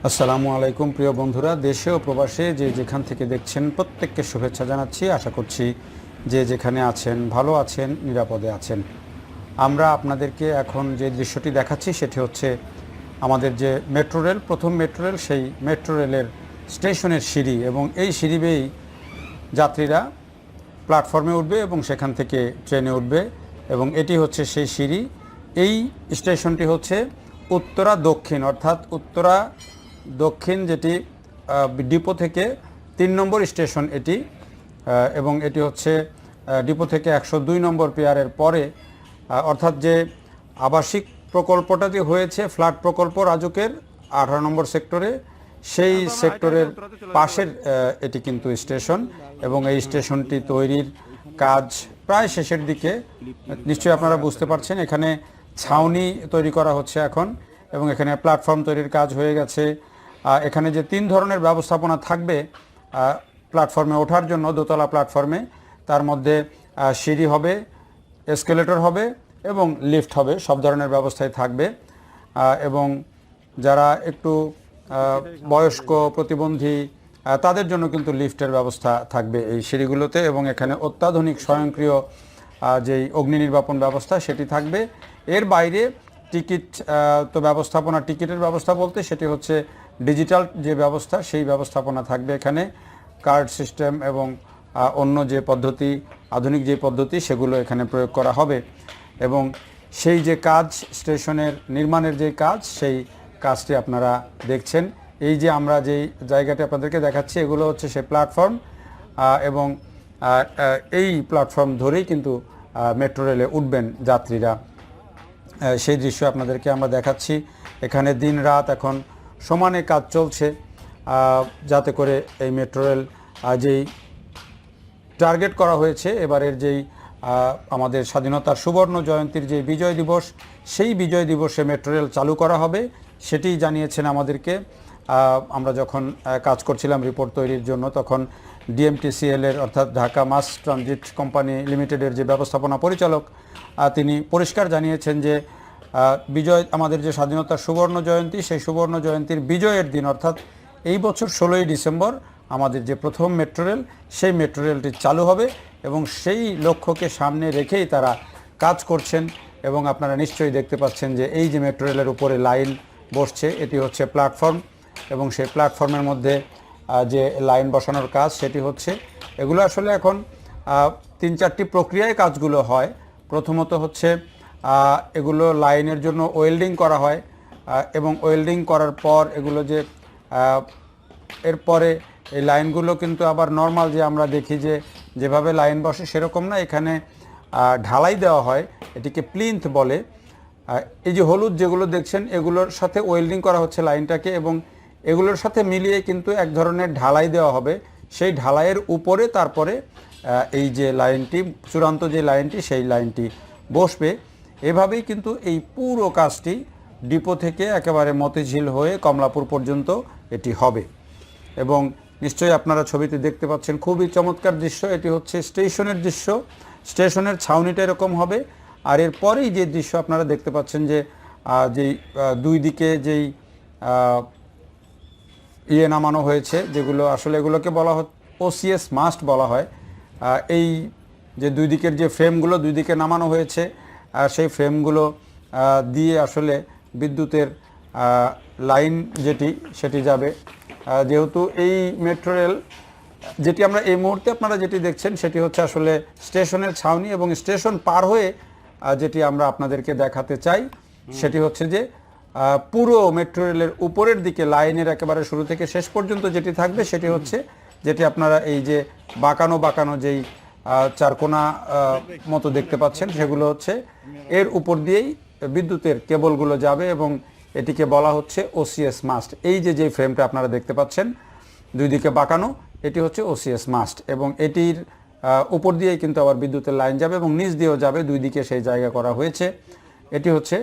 আসসালামু আলাইকুম প্রিয় বন্ধুরা, দেশে ও প্রবাসে যে যেখান থেকে দেখছেন প্রত্যেককে শুভেচ্ছা জানাচ্ছি। আশা করছি যে যেখানে আছেন ভালো আছেন, নিরাপদে আছেন। আমরা আপনাদেরকে এখন যে দৃশ্যটি দেখাচ্ছি সেটি হচ্ছে আমাদের যে মেট্রো রেল, প্রথম মেট্রো রেল, সেই মেট্রো রেলের স্টেশনের সিঁড়ি, এবং এই সিঁড়ি বেয়েই যাত্রীরা প্ল্যাটফর্মে উঠবে এবং সেখান থেকে ট্রেনে উঠবে। এবং এটি হচ্ছে সেই সিঁড়ি। এই স্টেশনটি হচ্ছে উত্তরা দক্ষিণ, অর্থাৎ উত্তরা দক্ষিণ, যেটি ডিপো থেকে 3 নম্বর স্টেশন এটি। এবং এটি হচ্ছে ডিপো থেকে 102 নম্বর পেয়ারের পরে, অর্থাৎ যে আবাসিক প্রকল্পটা যে হয়েছে, ফ্ল্যাট প্রকল্প রাজুকের 18 নম্বর সেক্টরে, সেই সেক্টরের পাশের এটি কিন্তু স্টেশন। এবং এই স্টেশনটি তৈরির কাজ প্রায় শেষের দিকে। নিশ্চয়ই আপনারা বুঝতে পারছেন, এখানে ছাউনি তৈরি করা হচ্ছে এখন, এবং এখানে প্ল্যাটফর্ম তৈরির কাজ হয়ে গেছে। এখানে যে 3 ধরনের ব্যবস্থাপনা থাকবে প্ল্যাটফর্মে ওঠার জন্য, দোতলা প্ল্যাটফর্মে, তার মধ্যে সিঁড়ি হবে, এসকেলেটর হবে এবং লিফট হবে, সব ধরনের ব্যবস্থাই থাকবে। এবং যারা একটু বয়স্ক, প্রতিবন্ধী, তাদের জন্য কিন্তু লিফটের ব্যবস্থা থাকবে এই সিঁড়িগুলোতে। এবং এখানে অত্যাধুনিক স্বয়ংক্রিয় যেই অগ্নি নির্বাপন ব্যবস্থা সেটি থাকবে। এর বাইরে টিকিট তো ব্যবস্থাপনা, টিকিটের ব্যবস্থা বলতে সেটি হচ্ছে ডিজিটাল যে ব্যবস্থা, সেই ব্যবস্থাপনা থাকবে এখানে। কার্ড সিস্টেম এবং অন্য যে পদ্ধতি, আধুনিক যে পদ্ধতি, সেগুলো এখানে প্রয়োগ করা হবে। এবং সেই যে কাজ, স্টেশনের নির্মাণের যে কাজ, সেই কাজটি আপনারা দেখছেন। এই যে আমরা যেই জায়গাটি আপনাদেরকে দেখাচ্ছি, এগুলো হচ্ছে সেই প্ল্যাটফর্ম। এবং এই প্ল্যাটফর্ম ধরেই কিন্তু মেট্রো রেলে উঠবেন যাত্রীরা। সেই দৃশ্য আপনাদেরকে আমরা দেখাচ্ছি। এখানে দিন রাত এখন সমানে কাজ চলছে, যাতে করে এই মেট্রো রেল যেই টার্গেট করা হয়েছে, এবারের যেই আমাদের স্বাধীনতার সুবর্ণ জয়ন্তীর যে বিজয় দিবস, সেই বিজয় দিবসে মেট্রো রেল চালু করা হবে, সেটি জানিয়েছেন আমাদেরকে। আমরা যখন কাজ করছিলাম রিপোর্ট তৈরির জন্য, তখন ডিএমটিসিএল এর, অর্থাৎ ঢাকা মাস ট্রানজিট কোম্পানি লিমিটেডের যে ব্যবস্থাপনা পরিচালক, তিনি পরিষ্কার জানিয়েছেন যে বিজয়, আমাদের যে স্বাধীনতার সুবর্ণ জয়ন্তী, সেই সুবর্ণ জয়ন্তীর বিজয়ের দিন, অর্থাৎ এই বছর 16ই ডিসেম্বর আমাদের যে প্রথম মেট্রো রেল, সেই মেট্রো রেলটি চালু হবে। এবং সেই লক্ষ্যকে সামনে রেখেই তারা কাজ করছেন। এবং আপনারা নিশ্চয়ই দেখতে পাচ্ছেন যে এই যে মেট্রো রেলের উপরে লাইন বসছে, এটি হচ্ছে প্ল্যাটফর্ম। এবং সেই প্ল্যাটফর্মের মধ্যে যে লাইন বসানোর কাজ, সেটি হচ্ছে, এগুলো আসলে এখন 3-4টি প্রক্রিয়ায় কাজগুলো হয়। প্রথমত হচ্ছে এগুলো লাইনের জন্য ওয়েল্ডিং করা হয়, এবং ওয়েল্ডিং করার পর এগুলো যে এরপরে এই লাইনগুলো কিন্তু আবার নর্মাল যে আমরা দেখি যে যেভাবে লাইন বসে সেরকম না, এখানে ঢালাই দেওয়া হয়, এটিকে প্লিন্থ বলে। এই যে হলুদ যেগুলো দেখছেন, এগুলোর সাথে ওয়েল্ডিং করা হচ্ছে লাইনটাকে, এবং এগুলোর সাথে মিলিয়ে কিন্তু এক ধরনের ঢালাই দেওয়া হবে। সেই ঢালাইয়ের উপরে তারপরে এই যে লাইনটি, চূড়ান্ত যে লাইনটি, সেই লাইনটি বসবে। এভাবেই কিন্তু এই পুরো কাজটি ডিপো থেকে একেবারে মতিঝিল হয়ে কমলাপুর পর্যন্ত এটি হবে। এবং নিশ্চয়ই আপনারা ছবিতে দেখতে পাচ্ছেন, খুবই চমৎকার দৃশ্য। এটি হচ্ছে স্টেশনের দৃশ্য। স্টেশনের ছাউনিটা এরকম হবে। আর এরপরেই যে দৃশ্য আপনারা দেখতে পাচ্ছেন, যে যেই দুই দিকে যেই নামানো হয়েছে, যেগুলো আসলে এগুলোকে বলা হয় ওসিএস মাস্ট বলা হয়। এই যে দুই দিকের যে ফ্রেমগুলো দুই দিকে নামানো হয়েছে, সেই ফ্রেমগুলো দিয়ে আসলে বিদ্যুতের লাইন যেটি, সেটি যাবে। যেহেতু এই মেট্রো রেল যেটি আমরা এই মুহূর্তে আপনারা যেটি দেখছেন, সেটি হচ্ছে আসলে স্টেশনের ছাউনি। এবং স্টেশন পার হয়ে যেটি আমরা আপনাদেরকে দেখাতে চাই, সেটি হচ্ছে যে পুরো মেট্রো রেলের উপরের দিকে লাইনের একেবারে শুরু থেকে শেষ পর্যন্ত যেটি থাকবে, সেটি হচ্ছে যেটি আপনারা এই যে বাঁকানো বাঁকানো যেই চারকোনা মতো দেখতে পাচ্ছেন, সেগুলো হচ্ছে এর উপর দিয়েই বিদ্যুতের কেবলগুলো যাবে। এবং এটিকে বলা হচ্ছে ওসিএস মাস্ট। এই যে ফ্রেমটা আপনারা দেখতে পাচ্ছেন দুই দিকে বাঁকানো, এটি হচ্ছে ওসিএস মাস্ট। এবং এটির উপর দিয়েই কিন্তু আবার বিদ্যুতের লাইন যাবে, এবং নিচ দিয়েও যাবে, দুই দিকে সেই জায়গা করা হয়েছে। এটি হচ্ছে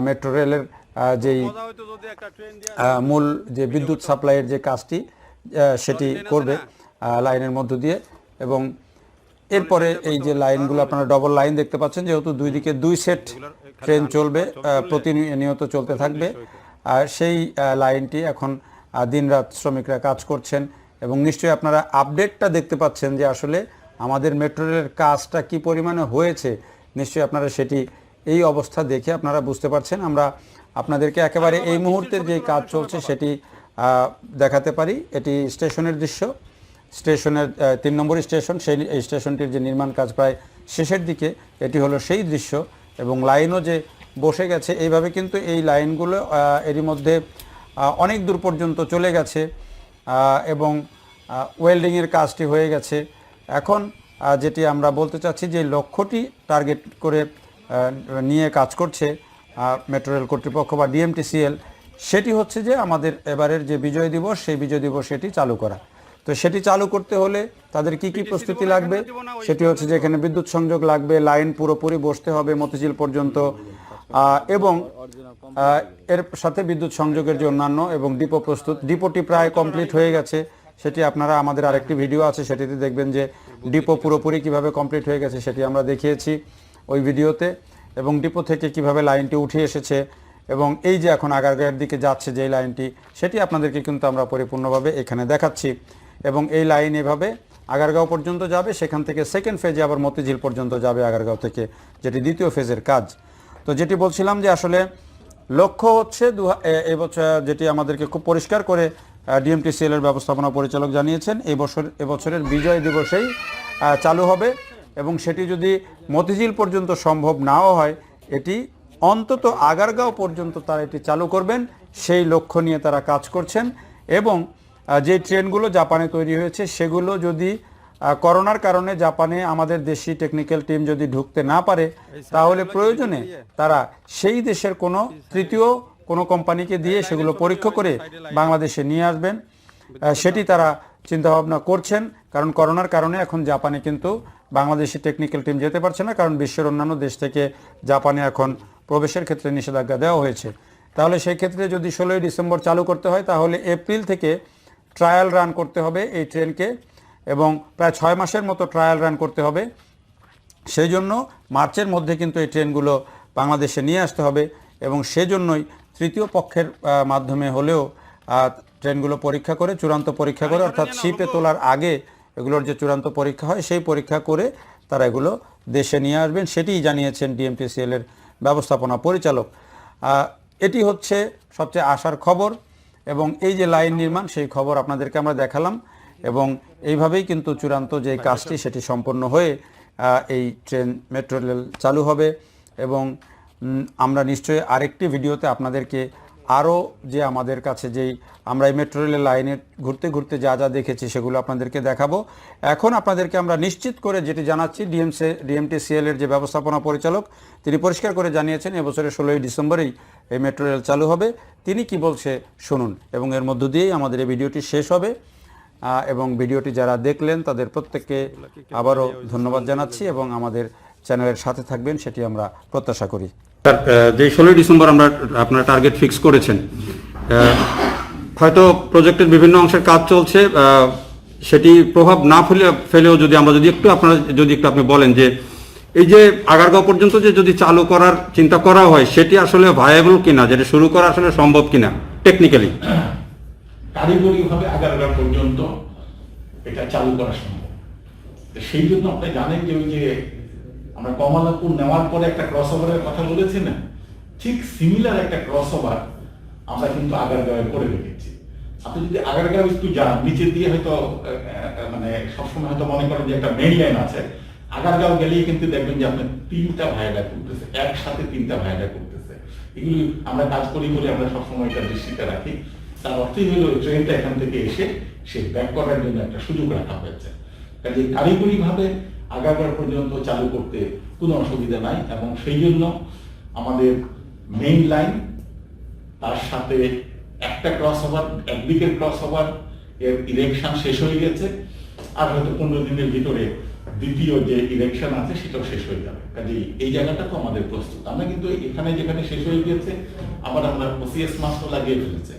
মেট্রো রেলের যেই মূল যে বিদ্যুৎ সাপ্লাইয়ের যে কাজটি, সেটি করবে লাইনের মধ্য দিয়ে। এবং এরপরে এই যে লাইনগুলো আপনারা ডবল লাইন দেখতে পাচ্ছেন, যেহেতু দুই দিকে 2 সেট ট্রেন চলবে, প্রতিনিয়ত চলতে থাকবে। সেই লাইনটি এখন দিনরাত শ্রমিকরা কাজ করছেন এবং নিশ্চয়ই আপনারা আপডেটটা দেখতে পাচ্ছেন যে আসলে আমাদের মেট্রো রেলের কাজটা কী পরিমাণে হয়েছে। নিশ্চয়ই আপনারা সেটি এই অবস্থা দেখে আপনারা বুঝতে পারছেন। আমরা আপনাদেরকে একেবারে এই মুহূর্তের যে কাজ চলছে সেটি দেখাতে পারি। এটি স্টেশনের দৃশ্য, স্টেশনের 3 নম্বর স্টেশন, সেই স্টেশনটির যে নির্মাণ কাজ প্রায় শেষের দিকে, এটি হলো সেই দৃশ্য। এবং লাইনও যে বসে গেছে এইভাবে, কিন্তু এই লাইনগুলো এরই মধ্যে অনেক দূর পর্যন্ত চলে গেছে এবং ওয়েল্ডিংয়ের কাজটি হয়ে গেছে। এখন যেটি আমরা বলতে চাচ্ছি যে লক্ষ্যটি টার্গেট করে নিয়ে কাজ করছে মেট্রো রেল কর্তৃপক্ষ বা ডিএমটিসিএল, সেটি হচ্ছে যে আমাদের এবারের যে বিজয় দিবস, সেই বিজয় দিবস সেটি চালু করা। তো সেটি চালু করতে হলে তাদের কি কি প্রস্তুতি লাগবে সেটি হচ্ছে যে এখানে বিদ্যুৎ সংযোগ লাগবে, লাইন পুরোপুরি বসতে হবে মতিঝিল পর্যন্ত, এবং এর সাথে বিদ্যুৎ সংযোগের যে অন্যান্য এবং ডিপো প্রস্তুত। ডিপোটি প্রায় কমপ্লিট হয়ে গেছে, সেটি আপনারা আমাদের আরেকটি ভিডিও আছে সেটিতে দেখবেন যে ডিপো পুরোপুরি কিভাবে কমপ্লিট হয়ে গেছে সেটি আমরা দেখিয়েছি ওই ভিডিওতে, এবং ডিপো থেকে কিভাবে লাইনটি উঠে এসেছে এবং এই যে এখন আগারগাঁওয়ের দিকে যাচ্ছে যে লাইনটি, সেটি আপনাদেরকে কিন্তু আমরা পরিপূর্ণভাবে এখানে দেখাচ্ছি। এবং এই লাইন এভাবে আগারগাঁও পর্যন্ত যাবে, সেখান থেকে সেকেন্ড ফেজে আবার মতিঝিল পর্যন্ত যাবে আগারগাঁও থেকে, যেটি দ্বিতীয় ফেজের কাজ। তো যেটি বলছিলাম যে আসলে লক্ষ্য হচ্ছে এবছর, যেটি আমাদেরকে খুব পরিষ্কার করে ডিএমটিসিএল এর ব্যবস্থাপনা পরিচালক জানিয়েছেন, এবছরের বিজয় দিবসেই চালু হবে। এবং সেটি যদি মতিঝিল পর্যন্ত সম্ভব নাও হয়, এটি অন্তত আগারগাঁও পর্যন্ত তারা এটি চালু করবেন, সেই লক্ষ্য নিয়ে তারা কাজ করছেন। এবং যে ট্রেনগুলো জাপানে তৈরি হয়েছে সেগুলো যদি করোনার কারণে জাপানে আমাদের দেশি টেকনিক্যাল টিম যদি ঢুকতে না পারে, তাহলে প্রয়োজনে তারা সেই দেশের কোনো তৃতীয় কোনো কোম্পানিকে দিয়ে সেগুলো পরীক্ষা করে বাংলাদেশে নিয়ে আসবেন, সেটি তারা চিন্তাভাবনা করছেন। কারণ করোনার কারণে এখন জাপানে কিন্তু বাংলাদেশি টেকনিক্যাল টিম যেতে পারছে না, কারণ বিশ্বের অন্যান্য দেশ থেকে জাপানে এখন প্রবেশের ক্ষেত্রে নিষেধাজ্ঞা দেওয়া হয়েছে। তাহলে সেই ক্ষেত্রে যদি 16ই ডিসেম্বর চালু করতে হয়, তাহলে এপ্রিল থেকে ট্রায়াল রান করতে হবে এই ট্রেনকে, এবং প্রায় 6 মাসের মতো ট্রায়াল রান করতে হবে। সেই জন্য মার্চের মধ্যে কিন্তু এই ট্রেনগুলো বাংলাদেশে নিয়ে আসতে হবে, এবং সেজন্যই তৃতীয় পক্ষের মাধ্যমে হলেও ট্রেনগুলো পরীক্ষা করে, চূড়ান্ত পরীক্ষা করে, অর্থাৎ শিপে তোলার আগে এগুলোর যে চূড়ান্ত পরীক্ষা হয় সেই পরীক্ষা করে তারা এগুলো দেশে নিয়ে আসবেন, সেটিই জানিয়েছেন ডিএমটিসিএল এর ব্যবস্থাপনা পরিচালক। এটি হচ্ছে সবচেয়ে আশার খবর। এবং এই যে লাইন নির্মাণ, সেই খবর আপনাদেরকে আমরা দেখালাম, এবং এইভাবেই কিন্তু চূড়ান্ত যে কাজটি সেটি সম্পন্ন হয়ে এই ট্রেন মেট্রো রেল চালু হবে। এবং আমরা নিশ্চয়ই আরেকটি ভিডিওতে আপনাদেরকে আরও যে আমাদের কাছে যেই আমরা এই মেট্রো রেলের লাইনে ঘুরতে ঘুরতে যা যা দেখেছি সেগুলো আপনাদেরকে দেখাবো। এখন আপনাদেরকে আমরা নিশ্চিত করে যেটি জানাচ্ছি, ডিএমটিসিএল এর যে ব্যবস্থাপনা পরিচালক তিনি পরিষ্কার করে জানিয়েছেন এবছরের 16ই ডিসেম্বরেই এই মেট্রো রেল চালু হবে। তিনি কি বলছে শুনুন, এবং এর মধ্য দিয়েই আমাদের এই ভিডিওটি শেষ হবে। এবং ভিডিওটি যারা দেখলেন তাদের প্রত্যেককে আবারও ধন্যবাদ জানাচ্ছি, এবং আমাদের চ্যানেলের সাথে থাকবেন সেটি আমরা প্রত্যাশা করি। যে 16ই ডিসেম্বর আমরা আপনারা টার্গেট ফিক্স করেছেন, হয়তো প্রজেক্টের বিভিন্ন অংশের কাজ চলছে, সেটি প্রভাব না ফেলেও যদি আপনি বলেন যে এই যে আগারগাঁও পর্যন্ত যে যদি চালু করার চিন্তা করা হয়, সেটি আসলে ভায়াবল কিনা, যেটা শুরু করা আসলে সম্ভব কিনা টেকনিক্যালি। কারিগরিভাবে আগারগাঁও পর্যন্ত এটা চালু করা সম্ভব। সেই জন্য আপনি জানেন যে ওই যে আমরা কমলাপুর নেওয়ার পরে একটা ক্রস ওভারের কথা বলেছি না, ঠিক সিমিলার একটা ক্রস ওভার আমরা কিন্তু আগারগাঁওয়ে করে রেখেছি। আপনি যদি আগারগাঁও একটু যান, নিচে দিয়ে হয়তো মানে সবসময় হয়তো মনে করেন যে একটা মেইন লাইন আছে, আগারগাঁও গেলেই কিন্তু দেখবেন যে আপনার 3টা ভায়াডা করতেছে, একসাথে 3টা ভায়াডা করতেছে। এগুলি আমরা কাজ করি বলে আমরা সবসময় এটা দৃষ্টিতে রাখি। তার অর্থই হলো ট্রেনটা এখান থেকে এসে সে ব্যাক করার জন্য একটা সুযোগ রাখা হয়েছে। কাজে কারিগরিভাবে আগারগাঁও পর্যন্ত চালু করতে কোনো অসুবিধা নাই, এবং সেই জন্য আমাদের মেইন লাইন, তার সাথে একটা ক্রস ওভার, একদিকের ক্রস ওভার এর ইরেকশন শেষ হয়ে গেছে, আর হয়তো 15 দিনের ভিতরে দ্বিতীয় যে ইরেকশন আছে সেটাও শেষ হয়ে যাবে। কাজে এই জায়গাটা তো আমাদের প্রস্তুত। আমরা কিন্তু এখানে যেখানে শেষ হয়ে গিয়েছে আবার আমরা ওসিএস মাস্টার লাগিয়ে ফেলেছে।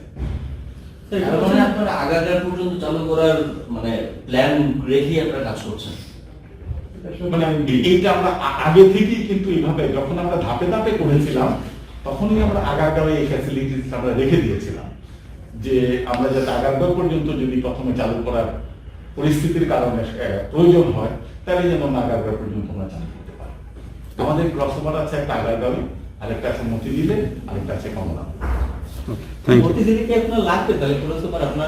আপনারা আগারগাঁও পর্যন্ত চালু করার মানে প্ল্যান রেখে আপনারা কাজ করছেন? মানে এইটা আমরা আগে থেকেই কিন্তু এইভাবে যখন আমরা ধাপে ধাপে করেছিলাম তখনই আমরা আগারগাঁওয়ে এই ফ্যাসিলিটিস আমরা রেখে দিয়েছিলাম, যে আমরা যাতে আগারগাঁও পর্যন্ত যদি প্রথমে চালু করার পরিস্থিতির কারণে প্রয়োজন হয়, তাহলে যেন আগারগাঁও পর্যন্ত আমরা চালু করতে পারি। আমাদের ক্রসওভার আছে একটা আগারগাঁও, আরেকটা আছে মতিঝিলে, আরেকটা আছে কমলাপুর। Thank you. মতিঝিলে কি আপনার লাগবে তাহলে ক্রসওভার আপনার